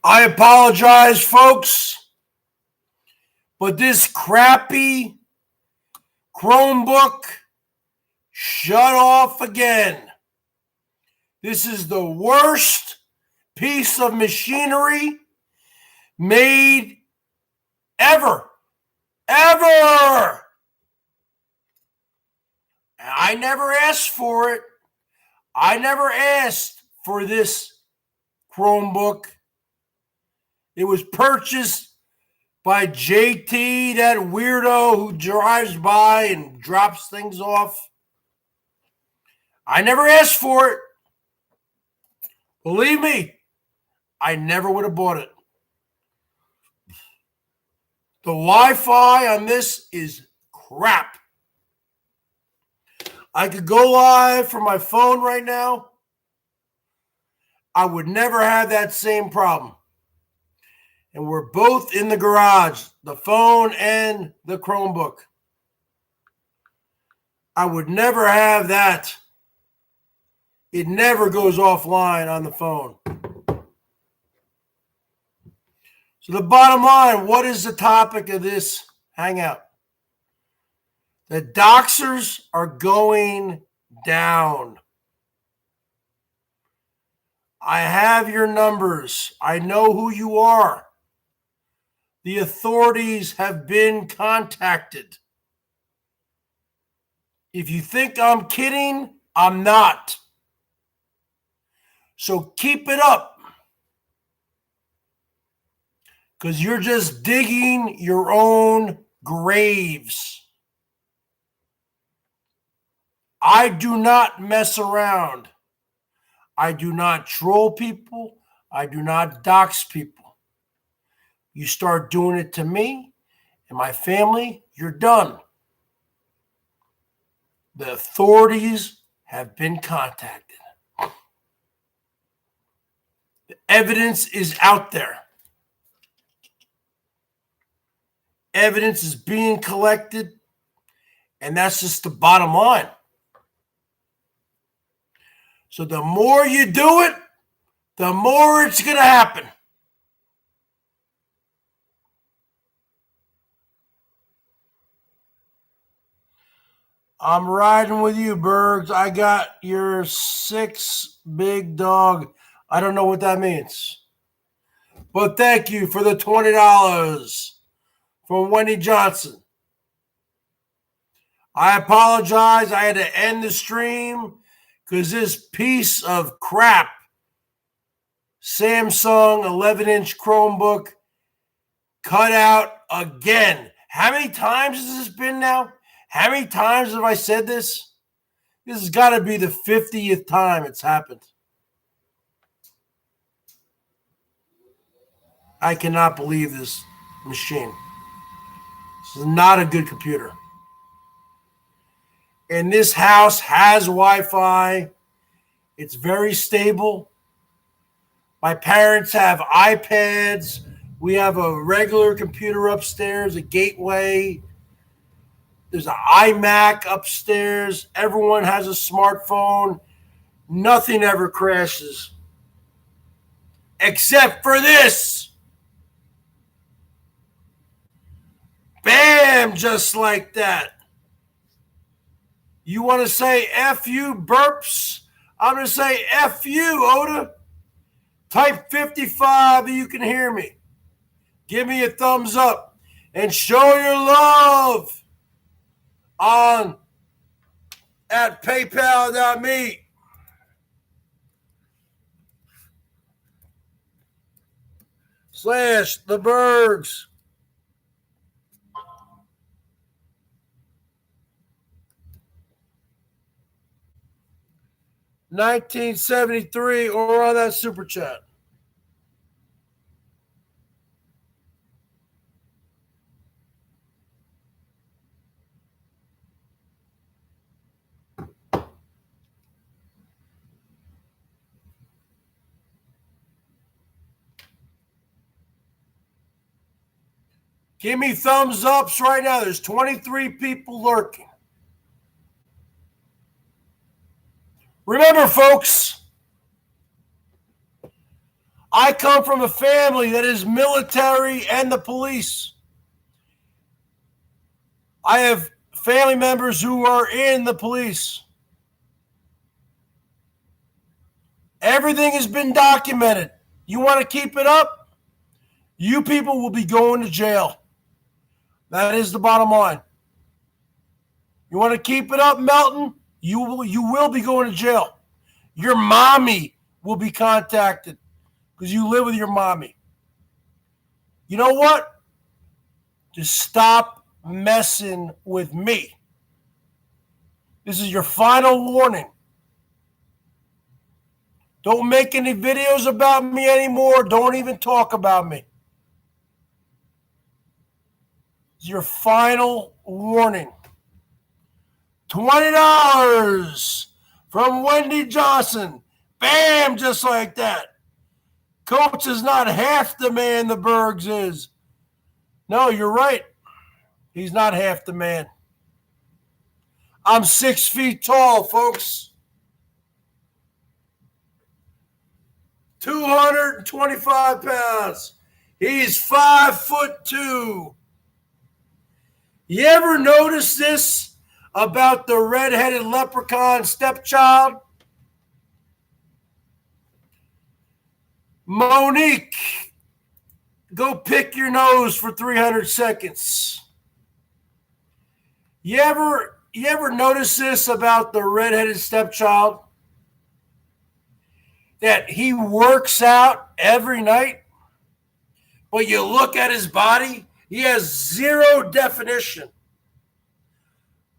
I apologize, folks, but this crappy Chromebook shut off again. This is the worst piece of machinery made ever. Ever! I never asked for it. I never asked for this Chromebook. It was purchased by JT, that weirdo who drives by and drops things off. I never asked for it. Believe me, I never would have bought it. The Wi-Fi on this is crap. I could go live from my phone right now. I would never have that same problem. And we're both in the garage, the phone and the Chromebook. I would never have that. It never goes offline on the phone. So the bottom line, what is the topic of this hangout? The doxers are going down. I have your numbers. I know who you are. The authorities have been contacted. If you think I'm kidding, I'm not. So keep it up. Because you're just digging your own graves. I do not mess around. I do not troll people. I do not dox people. You start doing it to me and my family, you're done. The authorities have been contacted. The evidence is out there. Evidence is being collected, and that's just the bottom line. So the more you do it, the more it's going to happen. I'm riding with you, Bergs. I got your 6 big dog. I don't know what that means. But thank you for the $20 from Wendy Johnson. I apologize. I had to end the stream because this piece of crap Samsung 11-inch Chromebook cut out again. How many times has this been now? How many times have I said this? This has got to be the 50th time it's happened. I cannot believe this machine. This is not a good computer. And this house has Wi-Fi. It's very stable. My parents have iPads. We have a regular computer upstairs, a gateway. There's an iMac upstairs. Everyone has a smartphone. Nothing ever crashes. Except for this. Bam, just like that. You want to say F you, burps? I'm going to say F you, Oda. Type 55 that you can hear me. Give me a thumbs up and show your love on at paypal.me. / the Bergs. $19.73 or on that super chat. Give me thumbs ups right now. There's 23 people lurking. Remember, folks, I come from a family that is military and the police. I have family members who are in the police. Everything has been documented. You want to keep it up? You people will be going to jail. That is the bottom line. You want to keep it up, Melton? You will be going to jail. Your mommy will be contacted because you live with your mommy. You know what? Just stop messing with me. This is your final warning. Don't make any videos about me anymore. Don't even talk about me. It's your final warning. $20 from Wendy Johnson. Bam, just like that. Coach is not half the man the Bergs is. No, you're right. He's not half the man. I'm 6 feet tall, folks. 225 pounds. He's 5'2". You ever notice this about the redheaded leprechaun stepchild? Monique, go pick your nose for 300 seconds. You ever notice this about the redheaded stepchild? That he works out every night, but you look at his body, he has zero definition.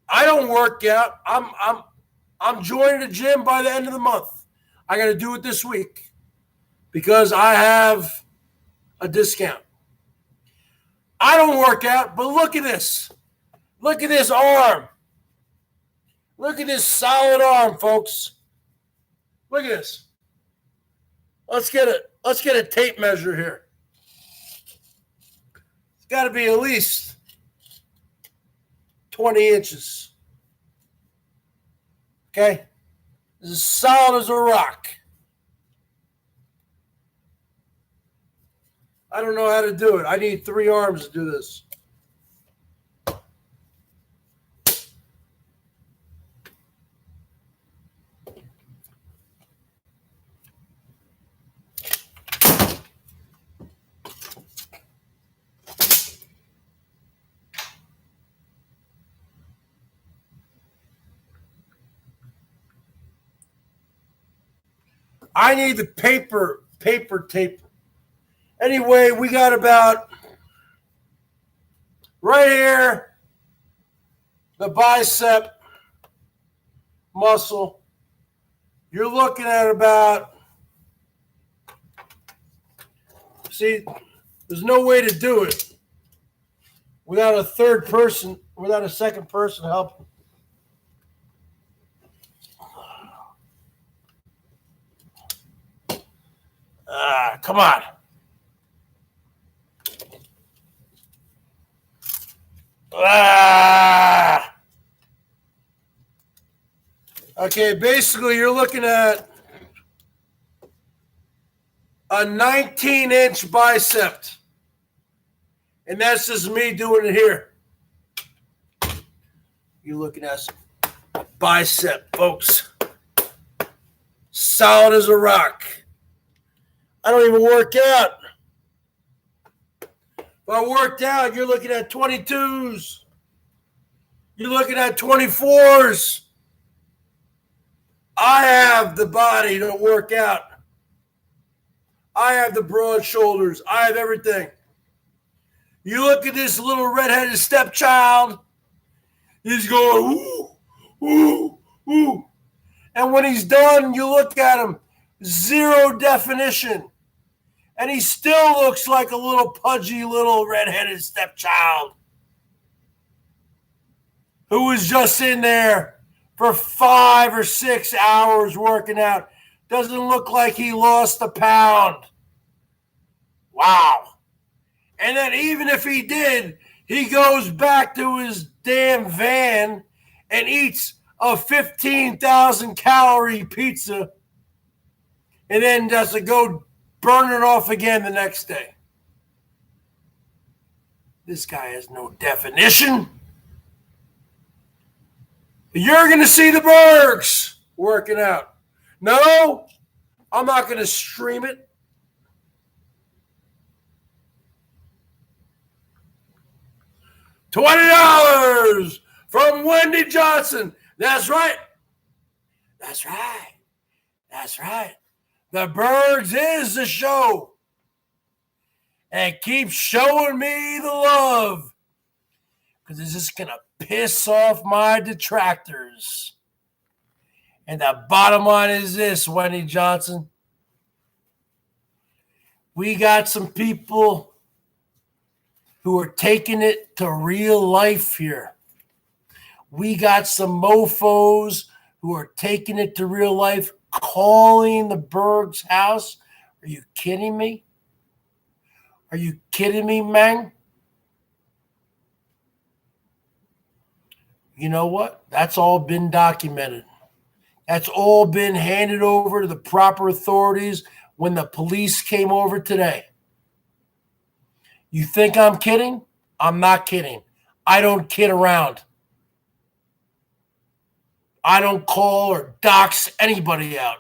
I don't work out. I'm joining the gym by the end of the month. I got to do it this week because I have a discount. I don't work out, but look at this. Look at this arm. Look at this solid arm, folks. Look at this. Let's get a tape measure here. It's got to be at least 20 inches. Okay? This is as solid as a rock. I don't know how to do it. I need 3 arms to do this. I need the paper tape. Anyway, we got about right here, the bicep muscle. You're looking at about, see, there's no way to do it without a third person, without a second person helping. Come on. Okay, basically you're looking at a 19-inch bicep. And that's just me doing it here. You're looking at some bicep, folks. Solid as a rock. I don't even work out. If I worked out, you're looking at 22s. You're looking at 24s. I have the body to work out. I have the broad shoulders. I have everything. You look at this little redheaded stepchild. He's going, ooh, ooh, ooh. And when he's done, you look at him, zero definition. And he still looks like a little pudgy little redheaded stepchild who was just in there for 5 or 6 hours working out. Doesn't look like he lost a pound. Wow. And then even if he did, he goes back to his damn van and eats a 15,000 calorie pizza and then does a go burn it off again the next day. This guy has no definition. You're going to see the Bergs working out. No, I'm not going to stream it. $20 from Wendy Johnson. That's right. That's right. That's right. The Bergs is the show. And keep showing me the love. Because it's just going to piss off my detractors. And the bottom line is this, Wendy Johnson. We got some people who are taking it to real life here. We got some mofos who are taking it to real life, calling the Bergs house. Are you kidding me? Are you kidding me, man? You know what? That's all been documented. That's all been handed over to the proper authorities when the police came over today. You think I'm kidding? I'm not kidding. I don't kid around. I don't call or dox anybody out.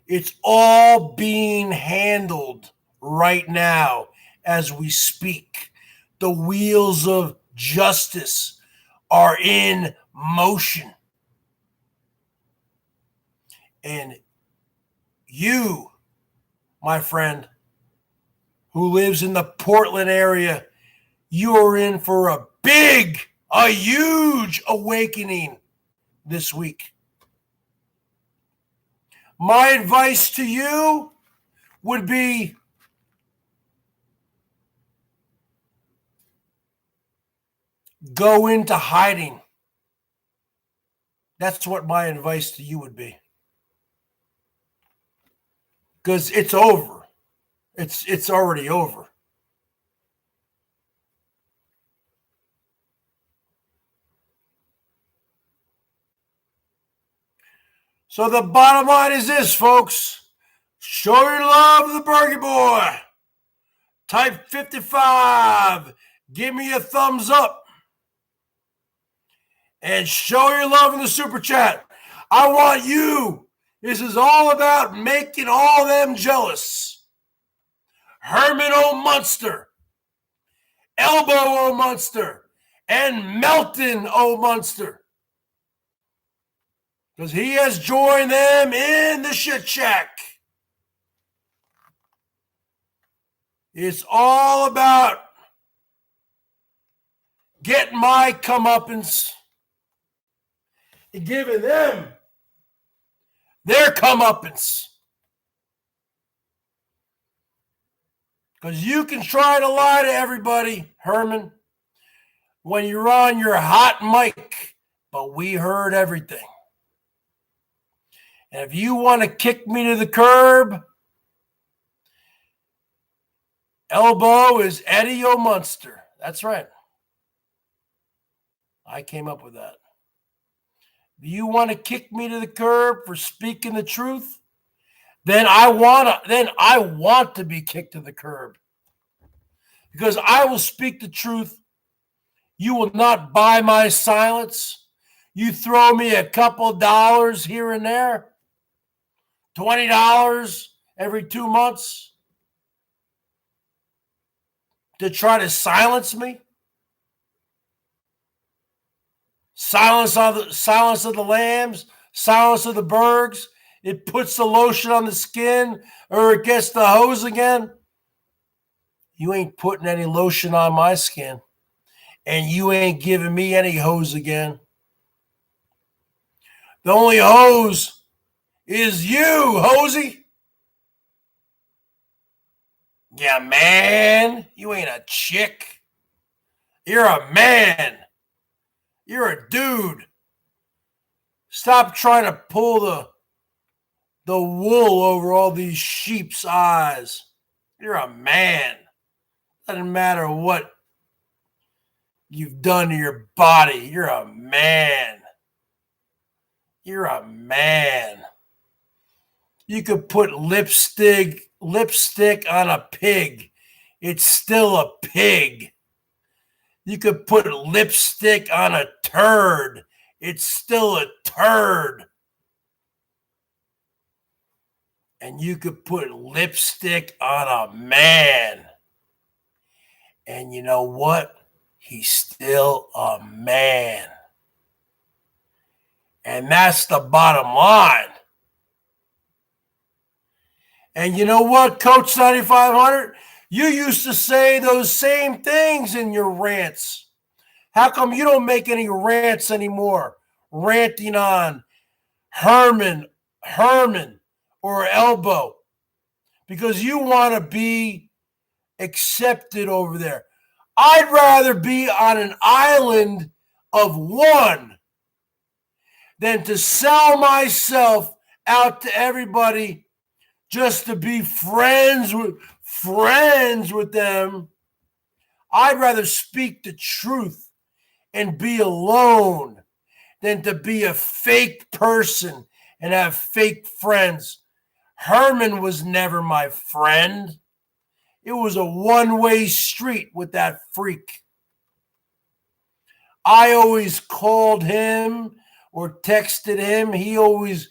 It's all being handled right now as we speak. The wheels of justice are in motion. And you, my friend, who lives in the Portland area, you are in for a huge awakening this week. My advice to you would be go into hiding. That's what my advice to you would be. Because it's over. It's already over. So the bottom line is this, folks. Show your love to the Bergie Boy. Type 55. Give me a thumbs up. And show your love in the super chat. I want you. This is all about making all them jealous. Herman O. Munster, Elbow O. Munster, and Melton O. Munster. Because he has joined them in the shit shack. It's all about getting my comeuppance and giving them their comeuppance. Because you can try to lie to everybody, Herman, when you're on your hot mic, but we heard everything. And if you want to kick me to the curb, Elbow is Eddie O. Munster. That's right. I came up with that. Do you want to kick me to the curb for speaking the truth? Then I want to be kicked to the curb. Because I will speak the truth. You will not buy my silence. You throw me a couple dollars here and there, $20 every 2 months to try to silence me. Silence of the lambs, silence of the Bergs. It puts the lotion on the skin or it gets the hose again. You ain't putting any lotion on my skin. And you ain't giving me any hose again. The only hose is you, hosey. Yeah, man. You ain't a chick. You're a man. You're a dude. Stop trying to pull the wool over all these sheep's eyes. You're a man. Doesn't matter what you've done to your body. You're a man. You're a man. You could put lipstick on a pig. It's still a pig. You could put lipstick on a turd. It's still a turd. And you could put lipstick on a man. And you know what? He's still a man. And that's the bottom line. And you know what, Coach 9500? You used to say those same things in your rants. How come you don't make any rants anymore? Ranting on Herman, or Elbow. Because you want to be accepted over there. I'd rather be on an island of one than to sell myself out to everybody just to be friends with them. I'd rather speak the truth and be alone than to be a fake person and have fake friends. Herman was never my friend. It was a one-way street with that freak. I always called him or texted him. He always,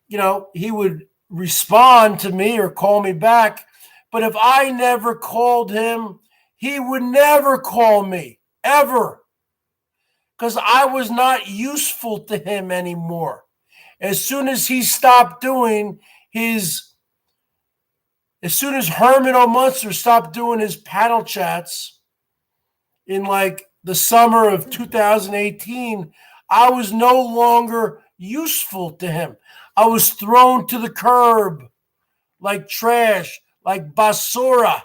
he would respond to me or call me back. But if I never called him, he would never call me, ever. Because I was not useful to him anymore. As soon as he stopped doing as soon as Herman O. Munster stopped doing his panel chats in like the summer of 2018, I was no longer useful to him. I was thrown to the curb like trash, like basura.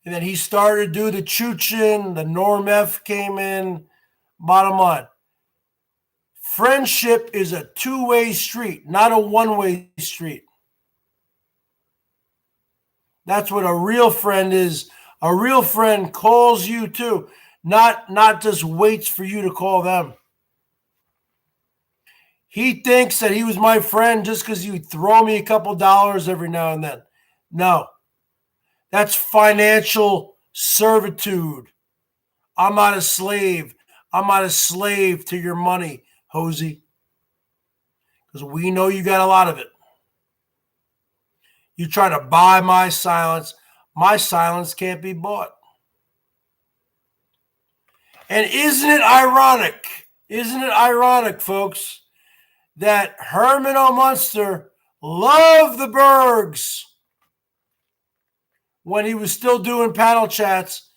And then he started to do the Chuchin, the Norm F came in. Bottom line, friendship is a two-way street, not a one-way street. That's what a real friend is. A real friend calls you too, not just waits for you to call them. He thinks that he was my friend just because he would throw me a couple dollars every now and then. No, that's financial servitude. I'm not a slave. I'm not a slave to your money, Hosey. Because we know you got a lot of it. You try to buy my silence. My silence can't be bought. And isn't it ironic? Isn't it ironic, folks, that Herman O. Munster loved the Bergs when he was still doing panel chats,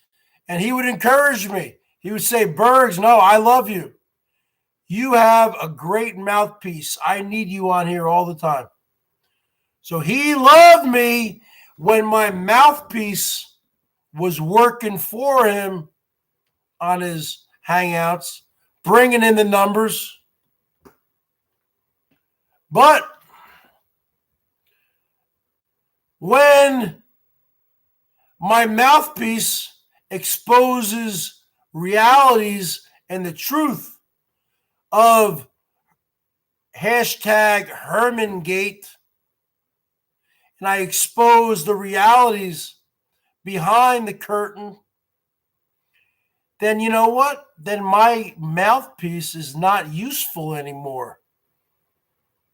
and he would encourage me. He would say, Bergs, no, I love you. You have a great mouthpiece. I need you on here all the time. So he loved me when my mouthpiece was working for him on his Hangouts, bringing in the numbers. But when my mouthpiece exposes realities and the truth of hashtag Hermangate, and I expose the realities behind the curtain, then you know what? Then my mouthpiece is not useful anymore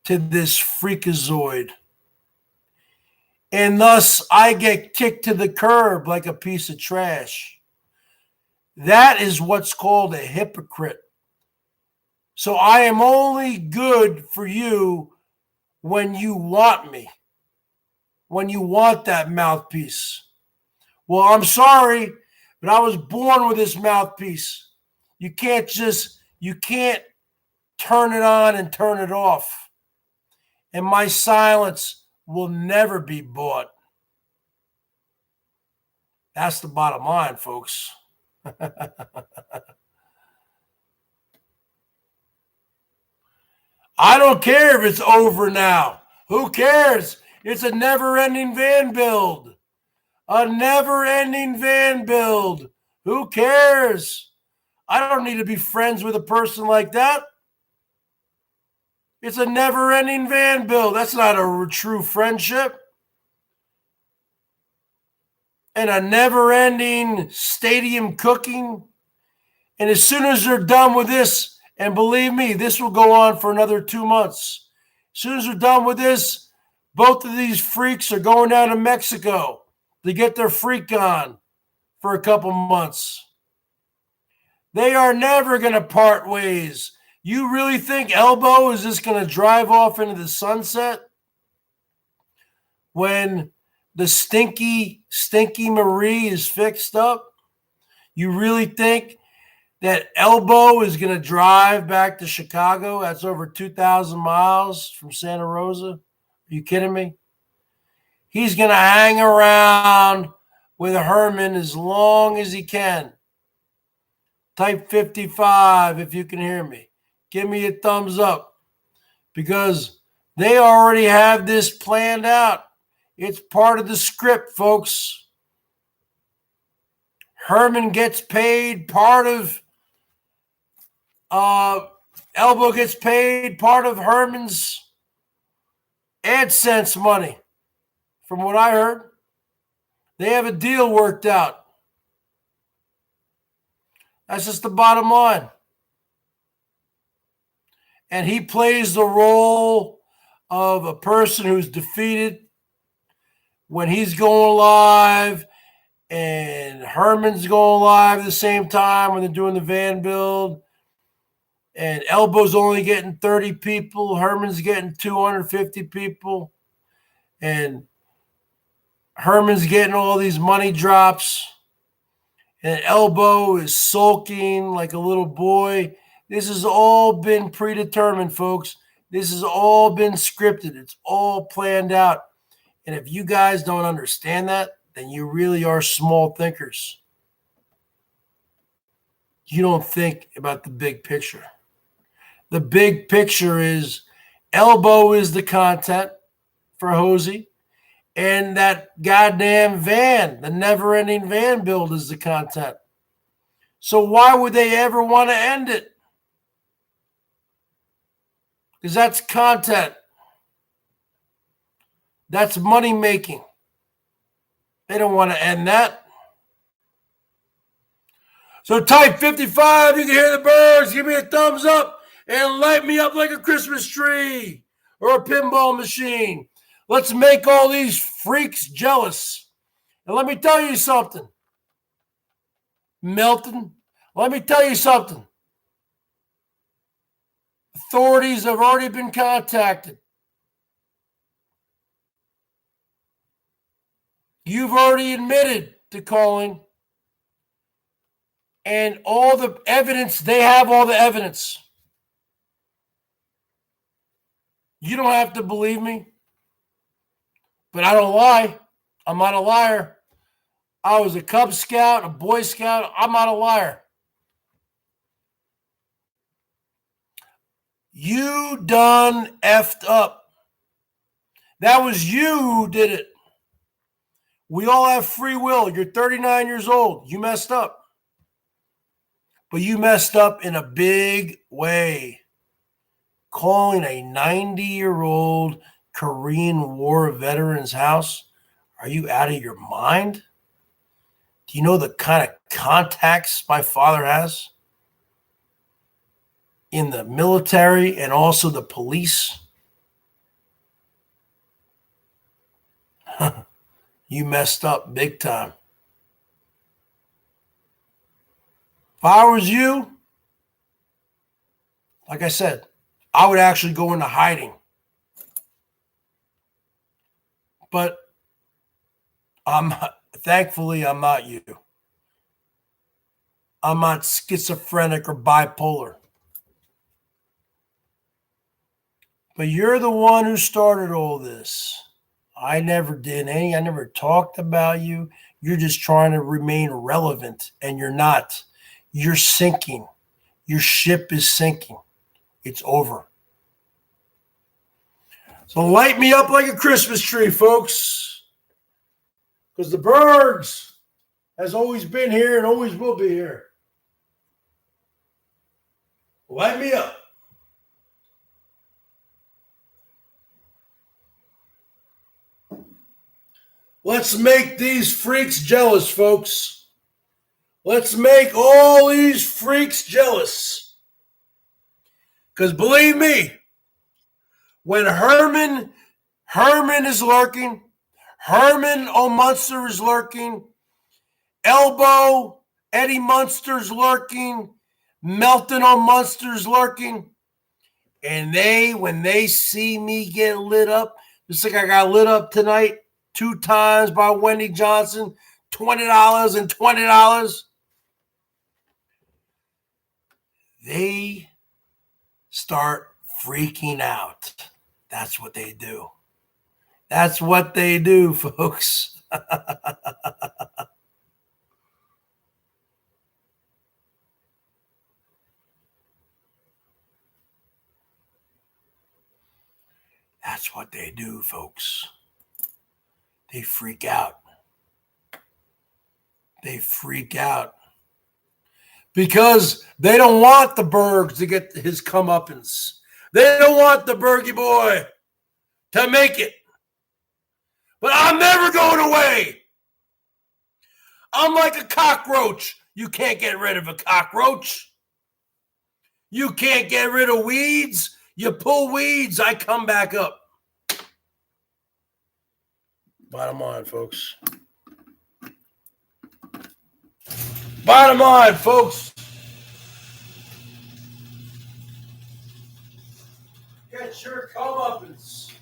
to this freakazoid. And thus I get kicked to the curb like a piece of trash. That is what's called a hypocrite. So I am only good for you when you want me, when you want that mouthpiece. Well, I'm sorry, but I was born with this mouthpiece. You can't turn it on and turn it off. And my silence will never be bought. That's the bottom line, folks. I don't care if it's over now. Who cares? It's a never-ending van build. A never-ending van build. Who cares? I don't need to be friends with a person like that. It's a never-ending van bill. That's not a true friendship. And a never-ending stadium cooking. And as soon as they're done with this, and believe me, this will go on for another 2 months. As soon as they're done with this, both of these freaks are going down to Mexico to get their freak on for a couple months. They are never going to part ways. You really think Elbow is just going to drive off into the sunset when the stinky Marie is fixed up? You really think that Elbow is going to drive back to Chicago? That's over 2,000 miles from Santa Rosa. Are you kidding me? He's going to hang around with Herman as long as he can. Type 55 if you can hear me. Give me a thumbs up, because they already have this planned out. It's part of the script, folks. Herman gets paid part of Elbow gets paid part of Herman's AdSense money. From what I heard, they have a deal worked out. That's just the bottom line. And he plays the role of a person who's defeated when he's going live, and Herman's going live at the same time when they're doing the van build. And Elbow's only getting 30 people. Herman's getting 250 people. And Herman's getting all these money drops. And Elbow is sulking like a little boy. This has all been predetermined, folks. This has all been scripted. It's all planned out. And if you guys don't understand that, then you really are small thinkers. You don't think about the big picture. The big picture is Elbow is the content for Hosey, and that goddamn van, the never-ending van build, is the content. So why would they ever want to end it? Because that's content. That's money making. They don't want to end that. So type 55, you can hear the birds. Give me a thumbs up and light me up like a Christmas tree or a pinball machine. Let's make all these freaks jealous. And let me tell you something, Milton. Let me tell you something. Authorities have already been contacted. You've already admitted to calling. And all the evidence, they have all the evidence. You don't have to believe me, but I don't lie. I'm not a liar. I was a Cub Scout, a Boy Scout. I'm not a liar. You done effed up. That was you who did it. We all have free will. You're 39 years old. You messed up. But you messed up in a big way. Calling a 90-year-old Korean War veteran's house? Are you out of your mind? Do you know the kind of contacts my father has in the military and also the police? You messed up big time. If I was you, like I said, I would actually go into hiding. But thankfully, I'm not you. I'm not schizophrenic or bipolar. But you're the one who started all this. I never did any. I never talked about you. You're just trying to remain relevant, and you're not. You're sinking. Your ship is sinking. It's over. So light me up like a Christmas tree, folks. Because the Bergs has always been here and always will be here. Light me up. Let's make these freaks jealous, folks. Let's make all these freaks jealous. Because believe me, when Herman is lurking, Herman O'Munster is lurking, Elbow Eddie Munster's lurking, Melton O'Munster's lurking, and when they see me get lit up, just like I got lit up tonight 2 times by Wendy Johnson, $20 and $20, they start freaking out. That's what they do. That's what they do, folks. That's what they do, folks. They freak out. They freak out. Because they don't want the Bergs to get his comeuppance. They don't want the Bergie boy to make it. But I'm never going away. I'm like a cockroach. You can't get rid of a cockroach. You can't get rid of weeds. You pull weeds, I come back up. Bottom line, folks. Bottom line, folks. Get your comeuppance.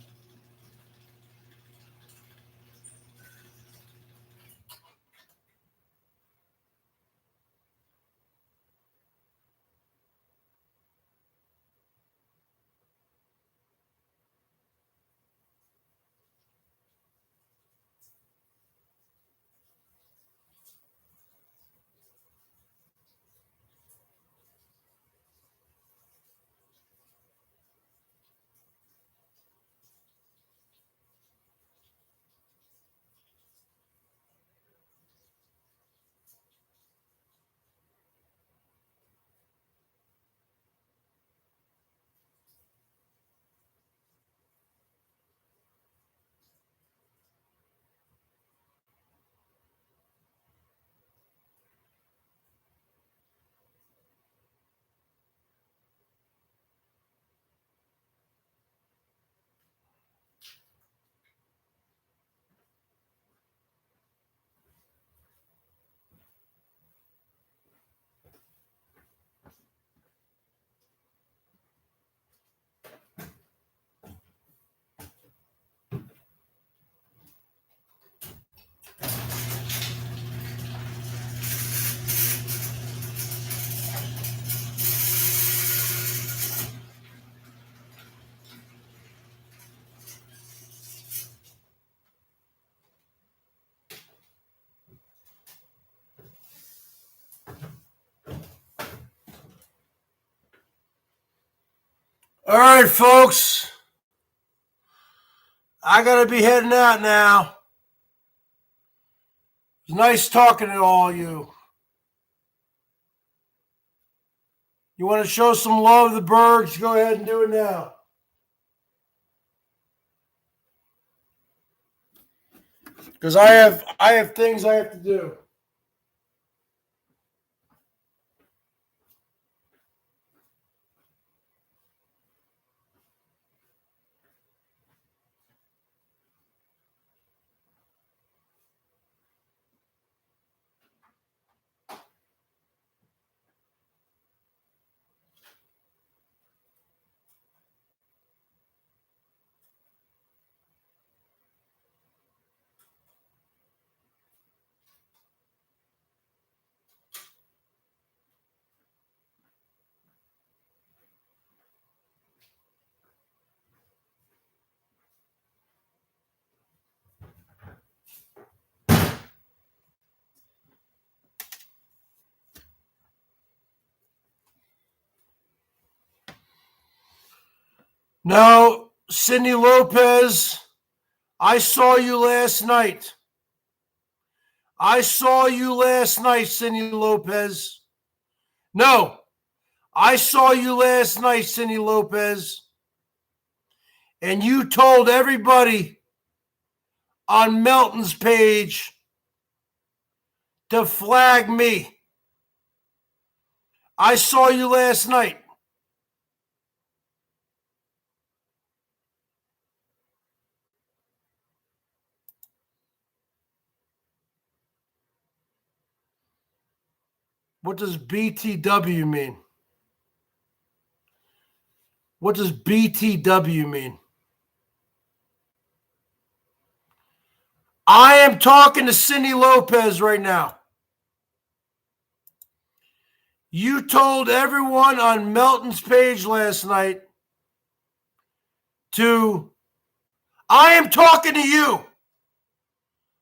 All right, folks. I got to be heading out now. It's nice talking to all you. You want to show some love to the Bergs? Go ahead and do it now. Because I have things I have to do. Now, Cindy Lopez, I saw you last night. I saw you last night, Cindy Lopez. No, I saw you last night, Cindy Lopez. And you told everybody on Melton's page to flag me. I saw you last night. What does BTW mean? What does BTW mean? I am talking to Cindy Lopez right now. You told everyone on Melton's page last night I am talking to you,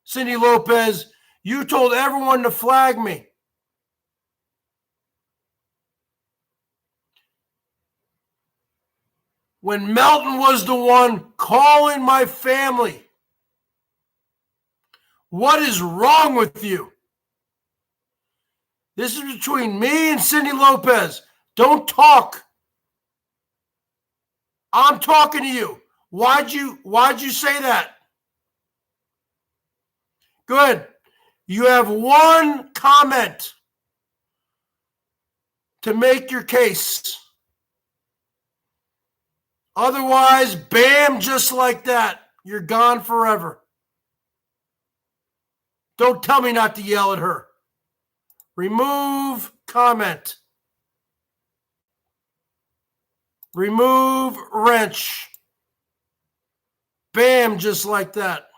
Cindy Lopez. You told everyone to flag me. When Melton was the one calling my family. What is wrong with you? This is between me and Cindy Lopez. Don't talk. I'm talking to you. Why'd you say that? Good. You have one comment to make your case. Otherwise, bam, just like that. You're gone forever. Don't tell me not to yell at her. Remove comment. Remove wrench. Bam, just like that.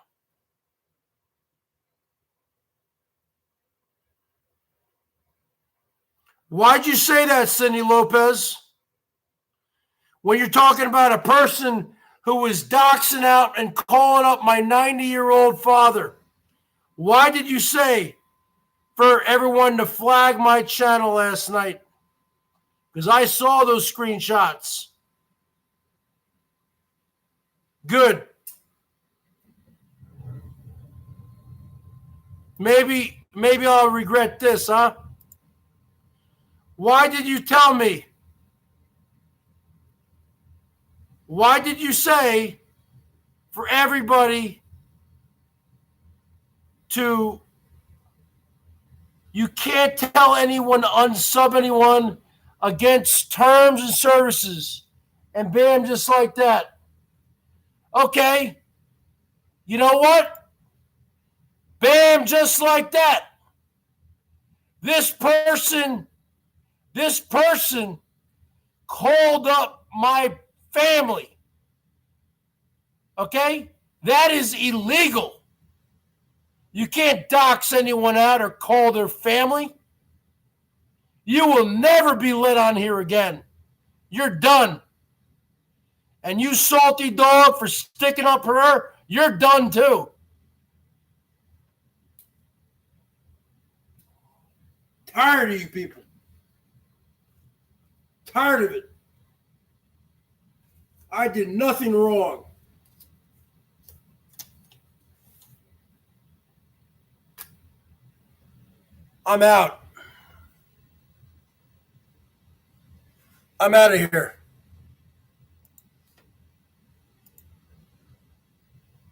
Why'd you say that, Cindy Lopez? When you're talking about a person who was doxing out and calling up my 90-year-old father, why did you say for everyone to flag my channel last night? Because I saw those screenshots. Good. Maybe I'll regret this, huh? Why did you tell me? Why did you say for everybody you can't tell anyone to unsub anyone against terms and services, and bam, just like that. Okay. You know what? Bam, just like that. This person called up my family. Okay? That is illegal. You can't dox anyone out or call their family. You will never be lit on here again. You're done. And you salty dog for sticking up for her, you're done too. Tired of you people. Tired of it. I did nothing wrong. I'm out. I'm out of here.